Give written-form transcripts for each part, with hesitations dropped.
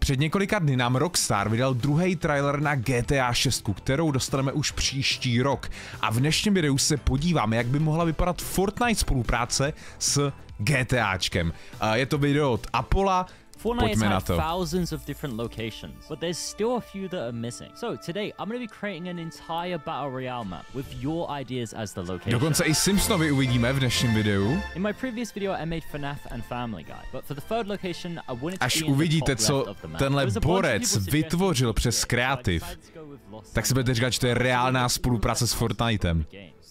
Před několika dny nám Rockstar vydal druhý trailer na GTA 6, kterou dostaneme už příští rok. A v dnešním videu se podíváme, jak by mohla vypadat Fortnite spolupráce s GTAčkem. Je to video od Apollo. Fortnite has had thousands of different locations, but there's still a few that are missing. So today I'm going to be creating an entire battle royale map with your ideas as the location. Dokonce i Simpsonovi uvidíme v dnešním videu. In my previous video I made FNAF and Family Guy, but for the third location I wanted to Až be in uvidíte, the top co left of the map. tenhle borec vytvořil přes kreativ, tak si budete říkat, že to je reálná spolupráce s Fortnitem.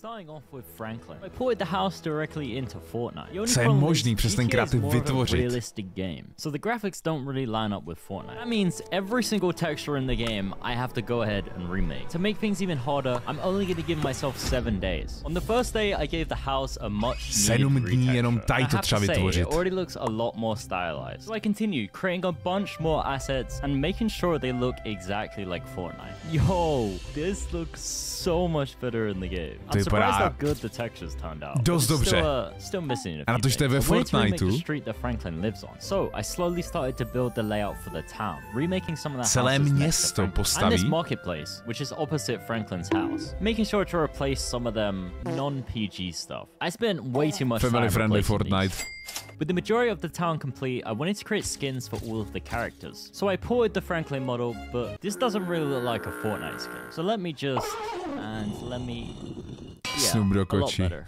Starting off with Franklin. I ported the house directly into Fortnite. Co je možný přes ten kreativ vytvořit? Realistic game. So the graphics don't really line up with Fortnite. That means every single texture in the game I have to go ahead and remake. To make things even harder, I'm only going to give myself 7 days. On the first day I gave the house a much needed 7 dní jenom tady to třeba vytvořit. It already looks a lot more stylized. So I continued creating a bunch more assets and making sure they look exactly like Fortnite. Yo, this looks so much better in the game. I'm surprised how good the textures turned out. Dost dobře. Still missing a a na to, že to je ve Fortniteu. Street that Franklin lives on. So I slowly started to build the layout for the town, remaking some of the celé houses město postaví. And this marketplace, which is opposite Franklin's house, making sure to replace some of them non-PG stuff. I spent way too much time friendly replacing Fortnite. These. With the majority of the town complete, I wanted to create skins for all of the characters. So I ported the Franklin model, but this doesn't really look like a Fortnite skin. So let me yeah, a lot better.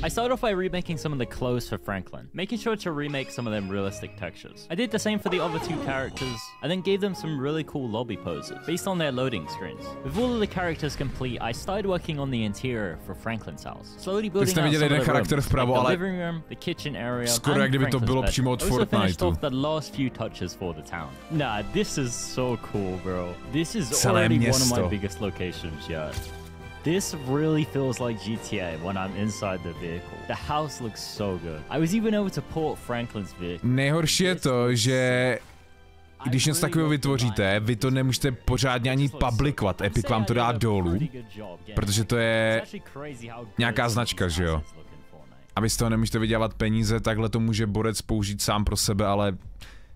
I started off by remaking some of the clothes for Franklin, making sure to remake some of them realistic textures. I did the same for the other 2 characters, and then gave them some really cool lobby poses based on their loading screens. With all of the characters complete, I started working on the interior for Franklin's house, slowly building out some of the rooms, like the living room, the kitchen area, skoro jak kdyby to bylo přímo od Fortniteu. I also finished off the last few touches for the town. Nah, this is so cool, bro. This is already one of my biggest locations yet. This really feels like GTA when I'm inside the vehicle. The house looks so good. I was even able to port Franklin's vehicle. Nejhorší je to, že když něco takového vytvoříte, vy to nemůžete pořádně ani publikovat. Epic vám to dá dolů, protože to je nějaká značka, že jo? A vy z toho nemůžete vydělat peníze, takhle to může borec použít sám pro sebe, ale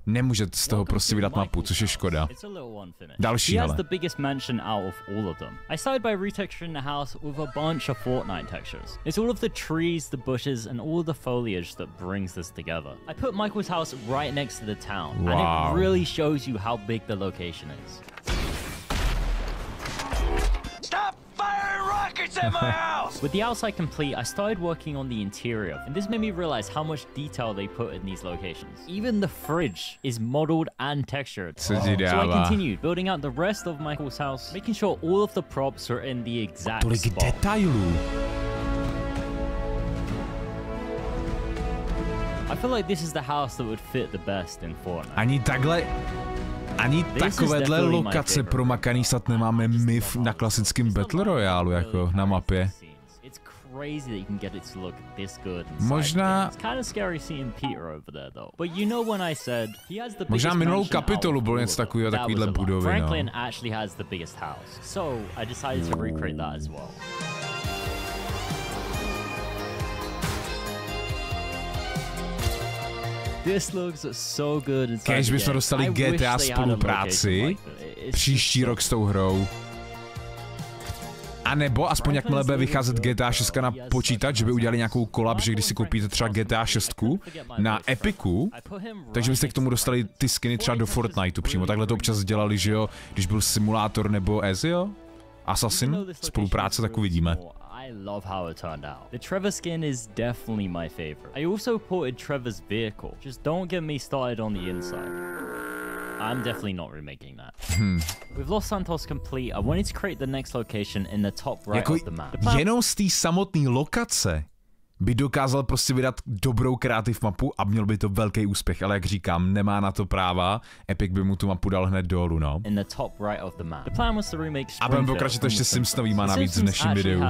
nemůže z toho prostě vydat mapu, což je škoda. Další, ale. I started by retexturing the house with a bunch of Fortnite textures. It's all of the trees, the bushes, and all the foliage that brings this together. I put Michael's house right next to the town, and it really shows you how big the location is. Stop firing rockets at my house! With the outside complete, I started working on the interior, and this made me realize how much detail they put in these locations. Even the fridge is modeled and textured. So I continued building out the rest of Michael's house, making sure all of the props are in the exact spot. Detailů. I feel like this is the house that would fit the best in Fortnite. Ani takovéhle lokace promakaný snad nemáme my na klasickém Battle Royale, jako na mapě. Možná minulou kapitolu bylo něco takového, takovýhle budovy, no. Kéž bychom dostali GTA spolupráci příští rok s tou hrou. A nebo aspoň jakmile bude vycházet GTA 6 na počítač, že by udělali nějakou kolab, že když si koupíte třeba GTA 6 na Epiku, takže byste k tomu dostali ty skiny třeba do Fortniteu přímo. Takhle to občas dělali, že jo, když byl simulátor nebo Ezio, Assassin, spolupráce, tak uvidíme. I love how it turned out. The Trevor skin is definitely my favorite. I also ported Trevor's vehicle. Just don't get me started on the inside. I'm definitely not remaking that. With Los Santos complete, I wanted to create the next location in the top right of the map. Jenom z té samotné lokace by dokázal prostě vydat dobrou kreativ mapu a měl by to velký úspěch, ale jak říkám, nemá na to práva, Epic by mu tu mapu dal hned dolů, no. A budeme pokračovat ještě Simpsonovýma navíc v dnešním videu.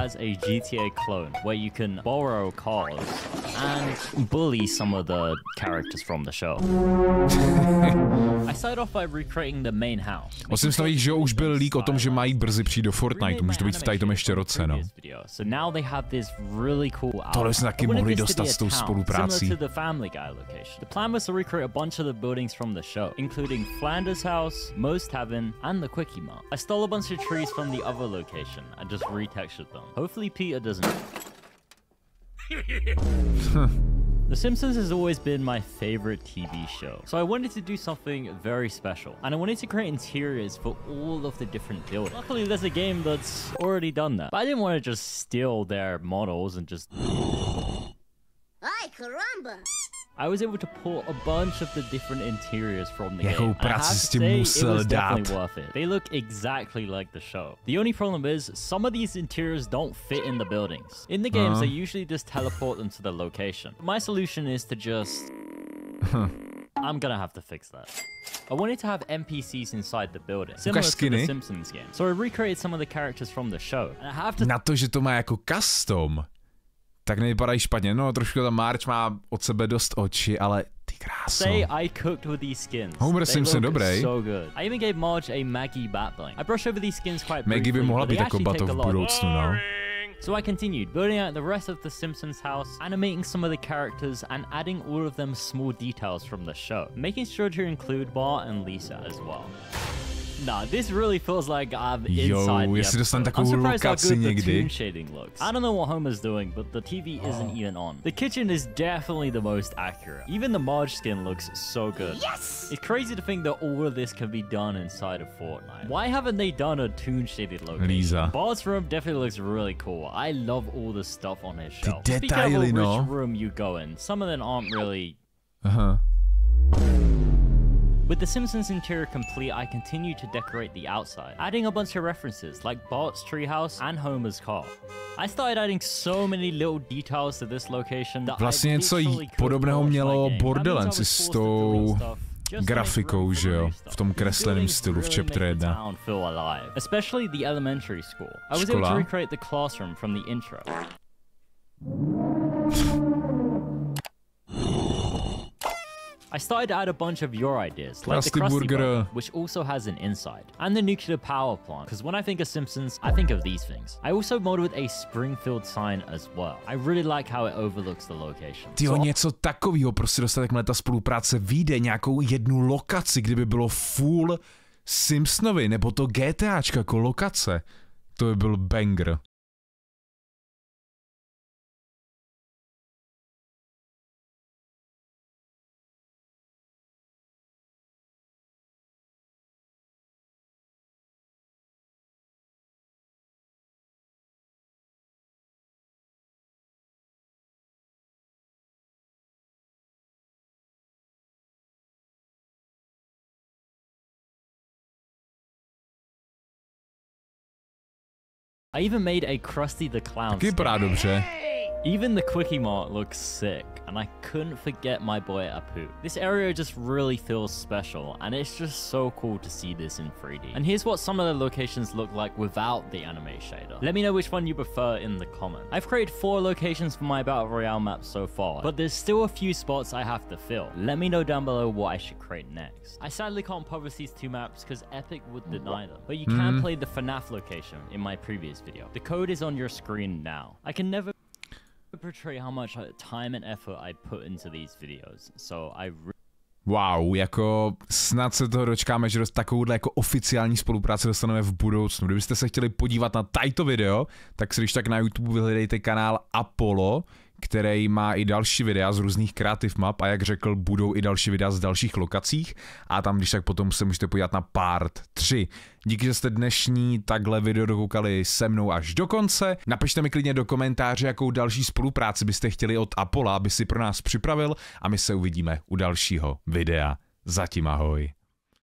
O Simpsonových, že už byl leak o tom, že mají brzy přijít do Fortniteu, může to být v tady tom ještě roce, no. Tohle se taky mohli dostat s tou spoluprácí. The plan was to recreate a bunch of the buildings from the show, including Flanders House, Moe's Tavern, and the Quickie Mart. I stole a bunch of trees from the other location and just retextured them. Hopefully Peter doesn't... The Simpsons has always been my favorite TV show, so I wanted to do something very special, and I wanted to create interiors for all of the different buildings. Luckily, there's a game that's already done that, but I didn't want to just steal their models and just... Ay, caramba! I was able to pull a bunch of the different interiors from the game. Jakou práci s tím musel dát. Worth it. They look exactly like the show. The only problem is, some of these interiors don't fit in the buildings. In the games, they usually just teleport them to the location. My solution is to just... I'm gonna have to fix that. I wanted to have NPCs inside the building, similar to the Simpsons game. So I recreated some of the characters from the show. And I have to... Na to, že to má jako custom, tak nevypadají špatně. No, trošku ta Marge má od sebe dost oči, ale ty kráso. Say I cooked with these skins. Homer Simpson dobrý. So good. I even gave Marge a Maggie Batbling. I brushed over these skins quite briefly. Maggie by mohla být jako bato v budoucnu, no. So I continued, building out the rest of the Simpsons house, animating some of the characters, and adding all of them small details from the show, making sure to include Bart and Lisa as well. Nah, this really feels like I'm inside the episode. I'm surprised how good the toon shading looks. I don't know what Homer's doing, but the TV isn't even on. The kitchen is definitely the most accurate. Even the Marge skin looks so good. Yes! It's crazy to think that all of this can be done inside of Fortnite. Why haven't they done a toon shaded location? Lisa. Bart's room definitely looks really cool. I love all the stuff on his shelf. Ty detaily, no? Which room you go in. Some of them aren't really... With the Simpsons interior complete, I continued to decorate the outside, adding a bunch of references like Bart's treehouse and Homer's car. I started adding so many little details to this location that vlastně něco podobného mělo Borderlands s tou grafikou, že jo, v tom kresleném stylu v Chapter 1. Especially the elementary school. I was able to recreate the classroom from the intro. I started to add a bunch of your ideas, like the Krusty Burger, which also has an inside, and the nuclear power plant, because when I think of Simpsons, I think of these things. I also modeled a Springfield sign as well. I really like how it overlooks the location. Tyjo, něco takového prostě dostat, jakmile ta spolupráce vyjde, nějakou jednu lokaci, kdyby bylo full Simpsonovi, nebo to GTAčka jako lokace, to by byl banger. I even made a Krusty the Clown skin. Vypadá dobře. Even the Quickie Mart looks sick, and I couldn't forget my boy Apu. This area just really feels special, and it's just so cool to see this in 3D. And here's what some of the locations look like without the anime shader. Let me know which one you prefer in the comments. I've created 4 locations for my Battle Royale map so far, but there's still a few spots I have to fill. Let me know down below what I should create next. I sadly can't publish these 2 maps because Epic would deny them, but you can play the FNAF location in my previous video. The code is on your screen now. I can never portray how much time and effort I put into these videos, so I wow, jako snad se toho dočkáme, že takovouhle jako oficiální spolupráci dostaneme v budoucnu. Kdybyste se chtěli podívat na tato video, tak si když tak na YouTube vyhledejte kanál Apollo, který má i další videa z různých kreativ map a jak řekl, budou i další videa z dalších lokacích a tam když tak potom se můžete podívat na part 3. Díky, že jste dnešní takhle video dokoukali se mnou až do konce. Napište mi klidně do komentáře, jakou další spolupráci byste chtěli od Apollo, aby si pro nás připravil a my se uvidíme u dalšího videa. Zatím ahoj.